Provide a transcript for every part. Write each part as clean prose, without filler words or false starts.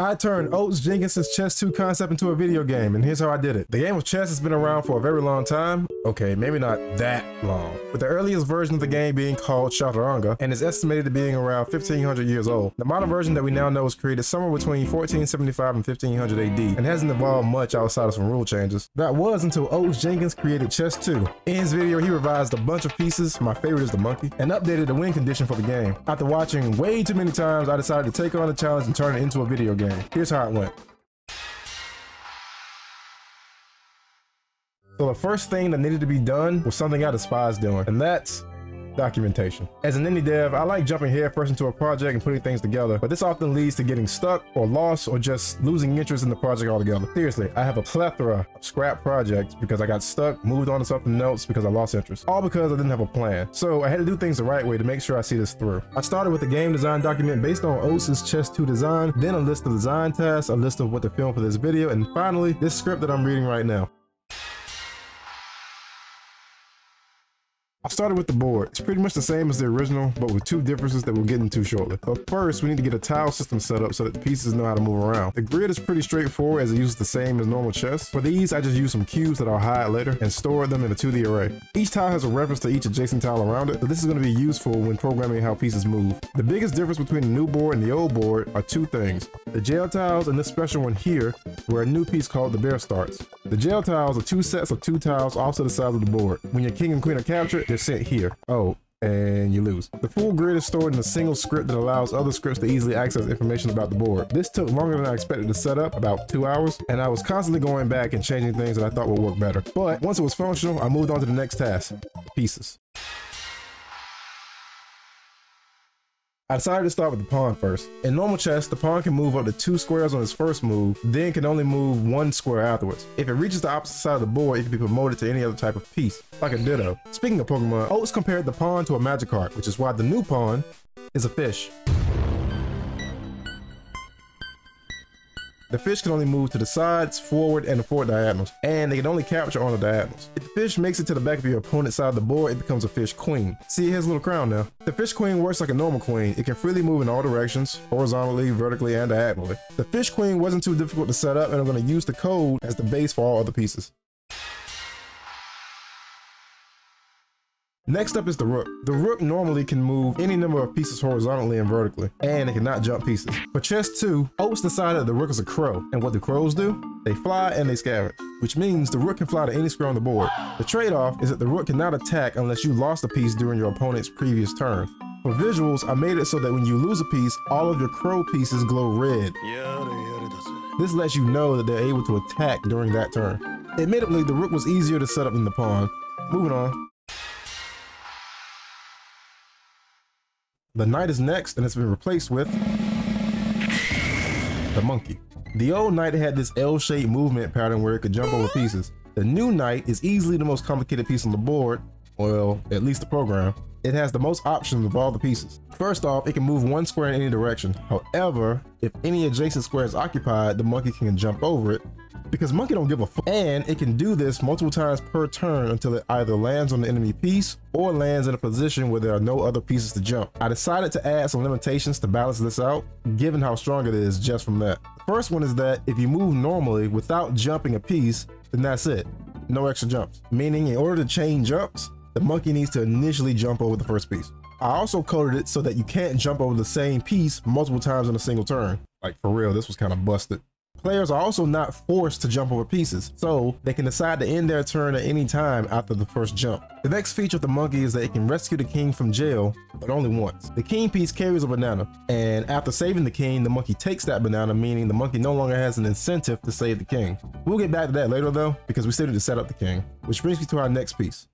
I turned Oats Jenkins's Chess 2 concept into a video game, and here's how I did it. The game of chess has been around for a very long time. Okay, maybe not that long, but the earliest version of the game being called Chaturanga, and is estimated to being around 1500 years old. The modern version that we now know was created somewhere between 1475 and 1500 AD, and hasn't evolved much outside of some rule changes. That was until Oats Jenkins created Chess 2. In his video, he revised a bunch of pieces, my favorite is the monkey, and updated the win condition for the game. After watching way too many times, I decided to take on the challenge and turn it into a video game. Here's how it went. So the first thing that needed to be done was something I despise doing, and that's documentation. As an indie dev, I like jumping headfirst into a project and putting things together, but this often leads to getting stuck or lost or just losing interest in the project altogether. Seriously, I have a plethora of scrap projects because I got stuck, moved on to something else because I lost interest, all because I didn't have a plan. So I had to do things the right way to make sure I see this through. I started with a game design document based on Oats' Chess 2 design, then a list of design tasks, a list of what to film for this video, and finally, this script that I'm reading right now. I started with the board. It's pretty much the same as the original, but with two differences that we'll get into shortly. But first, we need to get a tile system set up so that the pieces know how to move around. The grid is pretty straightforward as it uses the same as normal chess. For these, I just use some cubes that I'll hide later and store them in a 2D array. Each tile has a reference to each adjacent tile around it, so this is going to be useful when programming how pieces move. The biggest difference between the new board and the old board are two things. The jail tiles and this special one here, where a new piece called the bear starts. The jail tiles are two sets of two tiles off to the sides of the board. When your king and queen are captured, they're sent here. Oh, and you lose. The full grid is stored in a single script that allows other scripts to easily access information about the board. This took longer than I expected to set up, about 2 hours, and I was constantly going back and changing things that I thought would work better. But once it was functional, I moved on to the next task, pieces. I decided to start with the pawn first. In normal chess, the pawn can move up to 2 squares on its first move, then can only move 1 square afterwards. If it reaches the opposite side of the board, it can be promoted to any other type of piece, like a ditto. Speaking of Pokemon, Oats compared the pawn to a Magikarp, which is why the new pawn is a fish. The fish can only move to the sides, forward, and the forward diagonals, and they can only capture on the diagonals. If the fish makes it to the back of your opponent's side of the board, it becomes a fish queen. See, it has a little crown now. The fish queen works like a normal queen. It can freely move in all directions, horizontally, vertically, and diagonally. The fish queen wasn't too difficult to set up, and I'm going to use the code as the base for all other pieces. Next up is the rook. The rook normally can move any number of pieces horizontally and vertically, and it cannot jump pieces. For chess 2, Oats decided that the rook is a crow, and what do crows do? They fly and they scavenge, which means the rook can fly to any square on the board. The trade-off is that the rook cannot attack unless you lost a piece during your opponent's previous turn. For visuals, I made it so that when you lose a piece, all of your crow pieces glow red. This lets you know that they're able to attack during that turn. Admittedly, the rook was easier to set up than the pawn. Moving on. The knight is next, and it's been replaced with the monkey. The old knight had this L-shaped movement pattern where it could jump over pieces. The new knight is easily the most complicated piece on the board, well, at least the program. It has the most options of all the pieces. First off, it can move 1 square in any direction. However, if any adjacent square is occupied, the monkey can jump over it, because monkey don't give a fuck. And it can do this multiple times per turn until it either lands on the enemy piece or lands in a position where there are no other pieces to jump. I decided to add some limitations to balance this out, given how strong it is just from that. The first one is that if you move normally without jumping a piece, then that's it. No extra jumps. Meaning in order to chain jumps, the monkey needs to initially jump over the first piece. I also coded it so that you can't jump over the same piece multiple times in a single turn. Like for real, this was kind of busted. Players are also not forced to jump over pieces, so they can decide to end their turn at any time after the first jump. The next feature of the monkey is that it can rescue the king from jail, but only once. The king piece carries a banana, and after saving the king, the monkey takes that banana, meaning the monkey no longer has an incentive to save the king. We'll get back to that later though, because we still need to set up the king, which brings me to our next piece.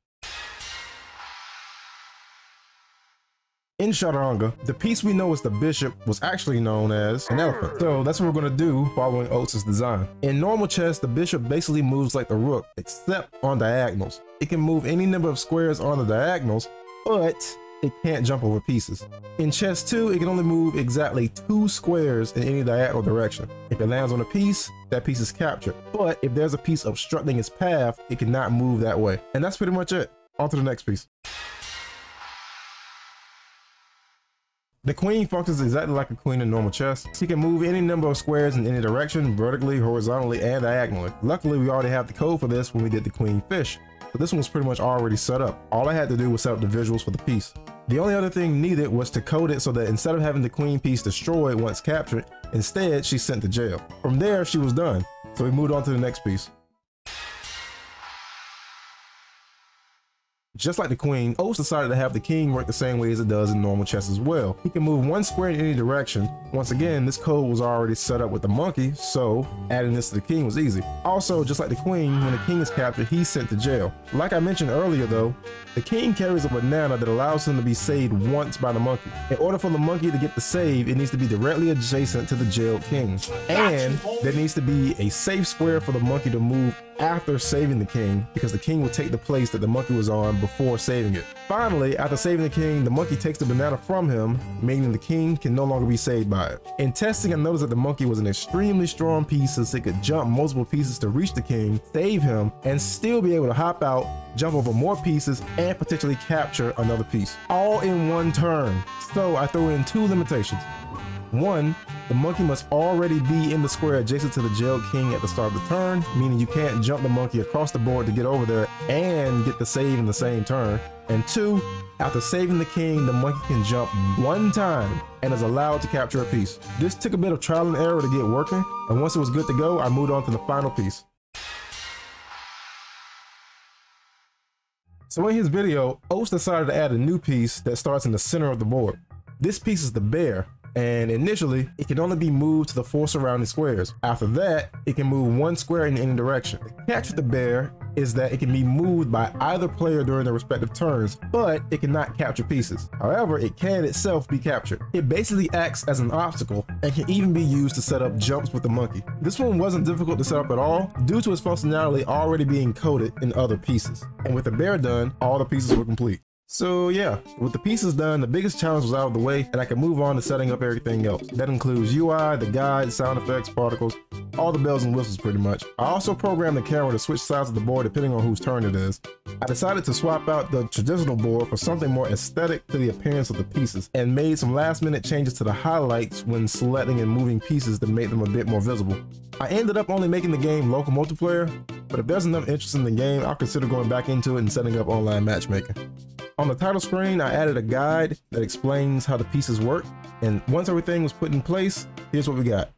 In Chaturanga, the piece we know as the bishop was actually known as an elephant. So that's what we're going to do following Oats' design. In normal chess, the bishop basically moves like the rook, except on diagonals. It can move any number of squares on the diagonals, but it can't jump over pieces. In chess 2, it can only move exactly 2 squares in any diagonal direction. If it lands on a piece, that piece is captured. But if there's a piece obstructing its path, it cannot move that way. And that's pretty much it. On to the next piece. The queen functions exactly like a queen in normal chess. She can move any number of squares in any direction, vertically, horizontally, and diagonally. Luckily, we already have the code for this when we did the queen fish, but this one was pretty much already set up. All I had to do was set up the visuals for the piece. The only other thing needed was to code it so that instead of having the queen piece destroyed once captured, instead she's sent to jail. From there, she was done, so we moved on to the next piece. Just like the queen, Oats decided to have the king work the same way as it does in normal chess as well. He can move one square in any direction. Once again, this code was already set up with the monkey, so adding this to the king was easy. Also, just like the queen, when the king is captured, he's sent to jail. Like I mentioned earlier though, the king carries a banana that allows him to be saved once by the monkey. In order for the monkey to get the save, it needs to be directly adjacent to the jailed king. And there needs to be a safe square for the monkey to move after saving the king, because the king will take the place that the monkey was on before saving it. Finally, after saving the king, the monkey takes the banana from him, meaning the king can no longer be saved by it. In testing, I noticed that the monkey was an extremely strong piece since it could jump multiple pieces to reach the king, save him, and still be able to hop out, jump over more pieces, and potentially capture another piece, all in one turn. So I threw in two limitations. One, the monkey must already be in the square adjacent to the jailed king at the start of the turn, meaning you can't jump the monkey across the board to get over there and get the save in the same turn. And two, after saving the king, the monkey can jump one time and is allowed to capture a piece. This took a bit of trial and error to get working, and once it was good to go, I moved on to the final piece. So in his video, Oats decided to add a new piece that starts in the center of the board. This piece is the bear, and initially, it can only be moved to the 4 surrounding squares. After that, it can move 1 square in any direction. The catch with the bear is that it can be moved by either player during their respective turns, but it cannot capture pieces. However, it can itself be captured. It basically acts as an obstacle and can even be used to set up jumps with the monkey. This one wasn't difficult to set up at all due to its functionality already being coded in other pieces. And with the bear done, all the pieces were complete. So yeah, with the pieces done, the biggest challenge was out of the way, and I can move on to setting up everything else. That includes UI, the guide, sound effects, particles, all the bells and whistles pretty much. I also programmed the camera to switch sides of the board depending on whose turn it is. I decided to swap out the traditional board for something more aesthetic to the appearance of the pieces, and made some last minute changes to the highlights when selecting and moving pieces to make them a bit more visible. I ended up only making the game local multiplayer, but if there's enough interest in the game, I'll consider going back into it and setting up online matchmaking. On the title screen, I added a guide that explains how the pieces work, and once everything was put in place, here's what we got.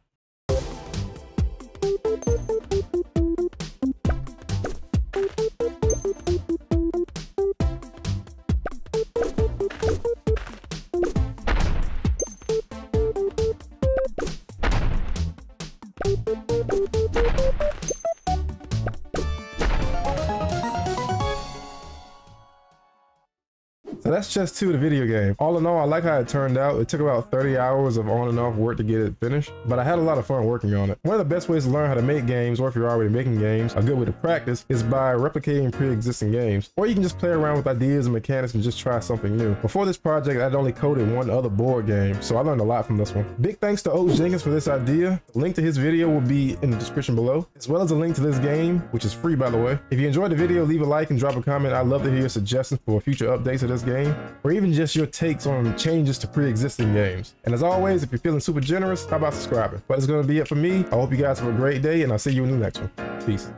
So that's just 2 of the video game. All in all, I like how it turned out. It took about 30 hours of on and off work to get it finished, but I had a lot of fun working on it. One of the best ways to learn how to make games, or if you're already making games, a good way to practice is by replicating pre-existing games. Or you can just play around with ideas and mechanics and just try something new. Before this project, I'd only coded 1 other board game, so I learned a lot from this one. Big thanks to Oats Jenkins for this idea. The link to his video will be in the description below, as well as a link to this game, which is free by the way. If you enjoyed the video, leave a like and drop a comment. I'd love to hear your suggestions for future updates of this game, or even just your takes on changes to pre-existing games. And as always, if you're feeling super generous, how about subscribing? But it's going to be it for me. I hope you guys have a great day, and I'll see you in the next one. Peace.